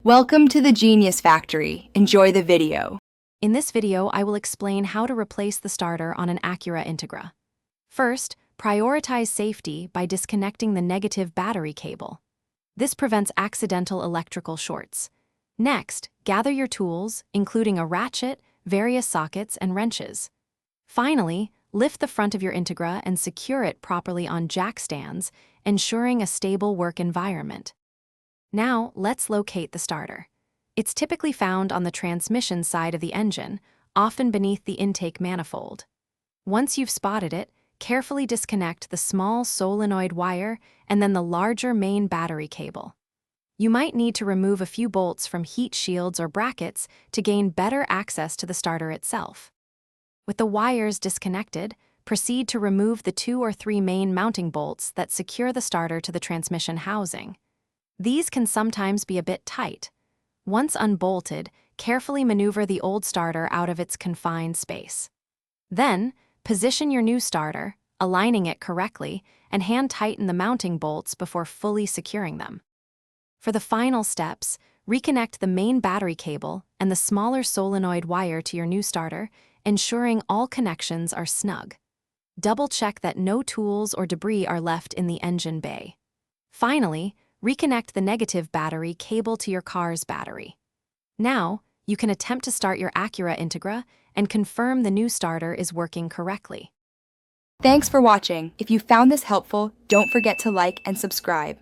Welcome to the Genius Factory. Enjoy the video. In this video, I will explain how to replace the starter on an Acura Integra. First, prioritize safety by disconnecting the negative battery cable. This prevents accidental electrical shorts. Next, gather your tools, including a ratchet, various sockets, and wrenches. Finally, lift the front of your Integra and secure it properly on jack stands, ensuring a stable work environment. Now, let's locate the starter. It's typically found on the transmission side of the engine, often beneath the intake manifold. Once you've spotted it, carefully disconnect the small solenoid wire and then the larger main battery cable. You might need to remove a few bolts from heat shields or brackets to gain better access to the starter itself. With the wires disconnected, proceed to remove the 2 or 3 main mounting bolts that secure the starter to the transmission housing. These can sometimes be a bit tight. Once unbolted, carefully maneuver the old starter out of its confined space. Then, position your new starter, aligning it correctly, and hand tighten the mounting bolts before fully securing them. For the final steps, reconnect the main battery cable and the smaller solenoid wire to your new starter, ensuring all connections are snug. Double-check that no tools or debris are left in the engine bay. Finally, reconnect the negative battery cable to your car's battery. Now, you can attempt to start your Acura Integra and confirm the new starter is working correctly. Thanks for watching. If you found this helpful, don't forget to like and subscribe.